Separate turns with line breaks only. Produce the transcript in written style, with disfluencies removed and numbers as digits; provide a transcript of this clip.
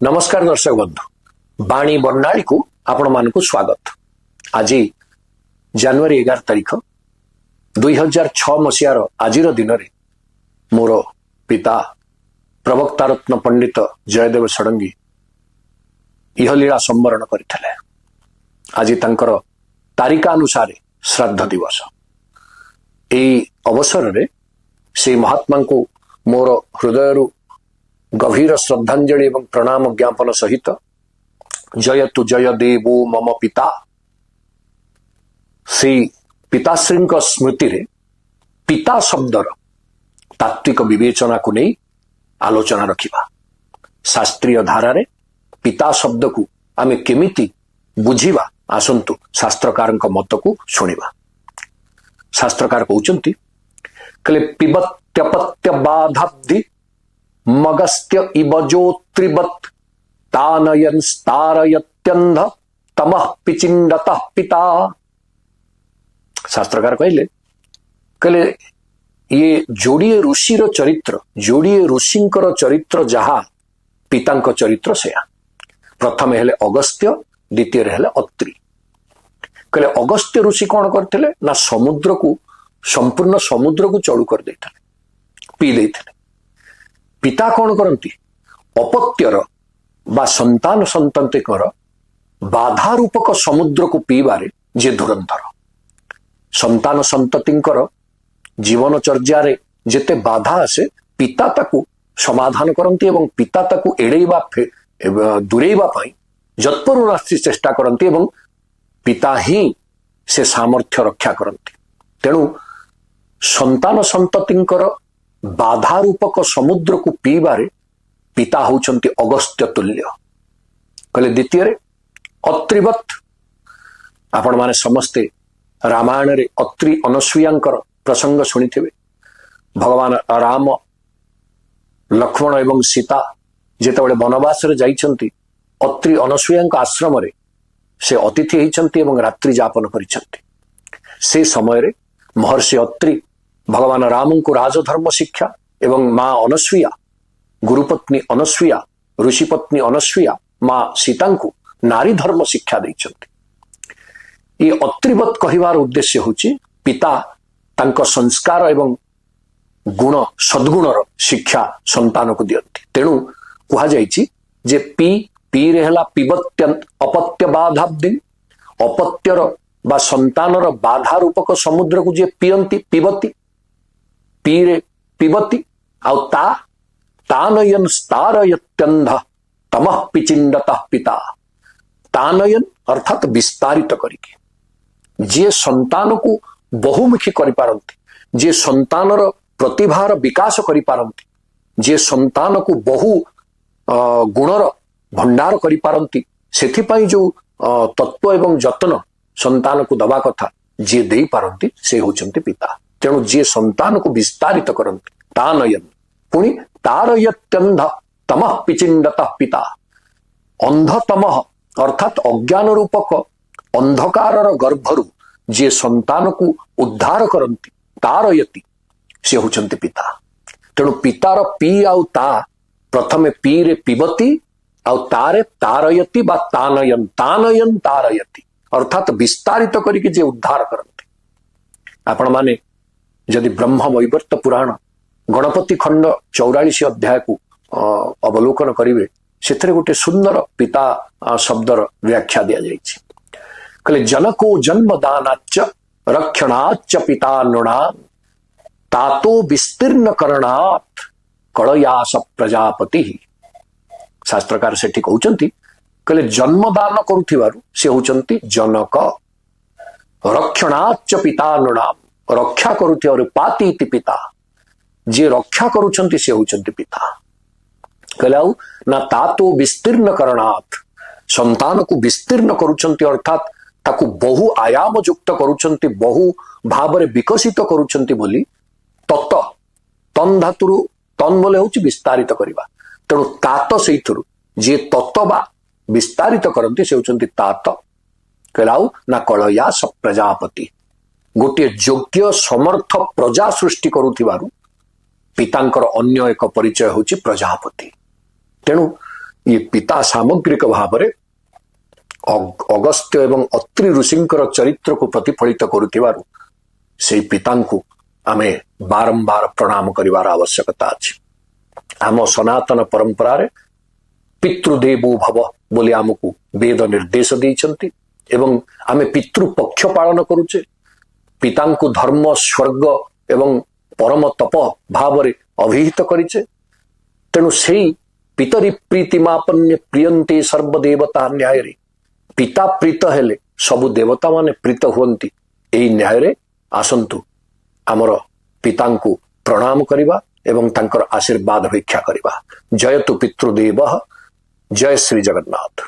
नमस्कार दर्शक बंधु बाणी बर्णाली को आपण मानक स्वागत। आज जनवरी 11 तारीख 2006 मसीहार आज दिन में मोर पिता प्रवक्ता रत्न पंडित जयदेव षडंगी इहलीला संवरण करथिले। आज तांकर तारिकानुसार श्राद्ध दिवस। एई अवसर रे से महात्मा को मोर हृदय गभीर श्रद्धांजलि एवं प्रणाम ज्ञापन सहित जयतु जय देवो मम पिता श्री पिताश्री स्मृति रे पिता शब्दर तात्विक विवेचना को नहीं आलोचना रखिबा। शास्त्रीय धारा रे पिता शब्द को आमे केमिति बुझिबा आसंतु शास्त्रकार मत को शुणिबा। शास्त्रकार कहउचंती कले पिबत्यपत्य बाधाब्धि मगस्त्य इबजोत्रिवत् तानयन स्तारयत्यंध तमः पिचिंडतः पिता। शास्त्रकार कहले ये जोड़िए ऋषिर चरित्र जोड़िए ऋषिंकर चरित्र जहा पितांक चरित्र सेया। प्रथम हेले अगस्त्य द्वितीय हेले अत्रि। कहले अगस्त्य ऋषि कौन करथिले ना समुद्र को संपूर्ण समुद्र को चलू कर देथिले पी देथिले। पिता कौन करती अपत्यर बा संतान संततिकर बाधा रूपक समुद्र को पीबारे जे धुरंधर। संतान संततिकर जीवनचर्या रे जेते बाधा आसे पिता ताकू समाधान करती एवं पिता ताकू एड़ेबा दूरेबा पई जत्परुणास्ति चेष्टा करती एवं पिता ही से सामर्थ्य रक्षा करती। तेणु संतान संततिकर बाधा रूपक समुद्र को पीबारे पिता होउचंती अगस्त्य तुल्य। कहले द्वितीय अत्रिवत्। आपण माने समस्ते रामायण रे अत्रि अनसुयांकर प्रसंग सुनिथिबे। भगवान राम लक्ष्मण एवं सीता जेतेबेले वनवास रे जाइछंती अत्रि अनसुयांक आश्रम रे से अतिथि होइछंती एवं रात्रि यापन करिछंती। से समय रे महर्षि अत्रि भगवान राम को राजधर्म शिक्षा एवं मां अनसुया गुरुपत्नी अनसुया ऋषिपत्नी अनसुया मां सीता को नारी धर्म शिक्षा देइछंती। ये अत्रिवत कहिवार उद्देश्य होची पिता तांको संस्कार एवं गुण सद्गुणर शिक्षा संतान को दियंती। तेणु कहा जाइछि जे पी रे हला पिबत्यंत अपत्य बाधाब्धि अपत्यर बा संतानर बाधा रूपक समुद्र को जे पियंती पिबती पीरे पिबती आउ तानयन स्तारयत्यंध तमः पिचिंडतः पिता। तानयन अर्थात विस्तारित करिके जे संतान को बहुमुखी करि पारंती जे संतानर प्रतिभार विकास करि पारंती जे संतान को बहु गुणर भंडार करि पारंती सेथिपाई जो तत्व एवं जतन संतान को दबा कथा जे देई पारंती से होचंती पिता। तेणु जे संतान को विस्तारित करंती तानयन पुणी तारयत्यंध तमः पिचिंडतः पिता। अंधतमः अर्थात अज्ञान रूपक अंधकारर गर्भरु जे संतान को उद्धार करंती तारयति से होचंती पिता। तेणु पितार पी आउ ता प्रथमे पी रे पिबती आउ तारे तारयति बा तानयन तानयन तारयति अर्थात विस्तारित करिके जे उद्धार करंती। आपण माने यदि ब्रह्म वैवर्त पुराण गणपति खंड 44 अध्याय को अवलोकन करिवे सेथरे गोटे सुंदर पिता शब्दर व्याख्या दिया जाइछि। कहले जनको जन्मदानाच्च रक्षणाच्च पिता नृणां तातो विस्तीर्ण करणात् कळयास प्रजापति। शास्त्रकार सेठी कहउचंती कहले जन्मदान करुथिबारु से होचंती जनक रक्षणाच्च पिता नृणां रक्षा करुथिबारु पाति इति पिता जे रक्षा करुछंती से होचंती पिता। कहलाउ ना तातो विस्तीर्ण करणात् संतान को विस्तीर्ण करुछंती अर्थात ताकू बहु आयाम युक्त करुछंती बहु भावरे विकसित करुछंती बोली तत तन धातुरु तन बोले होची विस्तारित करिबा। तेणु तात सेइथुरु जे तत्व बा विस्तारित करंती से होचंती तात। कहलाउ ना कळयास प्रजापति गोटे योग्य समर्थ प्रजा सृष्टि करुथिबारु पितांकर अन्य एक परिचय होची प्रजापति। तेणु ये पिता सामग्रिक भाव में अगस्त्य एवं अत्रि ऋषिंकर चरित्र को प्रतिफलित करुथिबारु से पिता को आमे बारंबार प्रणाम करिवार आवश्यकता अछि। आम सनातन परंपरा रे पितृदेवो भव बोली आमको वेद निर्देश देइछन्ति एवं आमे पितृ पक्ष पालन करुचे। पिता को धर्म स्वर्ग एवं परम तप भाव रे अभिहित करिचे। तेणु से पितरी प्रीतिमापन्य प्रियंते सर्वदेवता न्याय रे पिता प्रीत हेले सबु देवता माने प्रीत हुअन्ति। एई न्याय रे आसंतु आमर पिता को प्रणाम करिबा एवं तांकर आशीर्वाद भिक्षा करिबा। जयतु पितृदेव, जय श्री जगन्नाथ।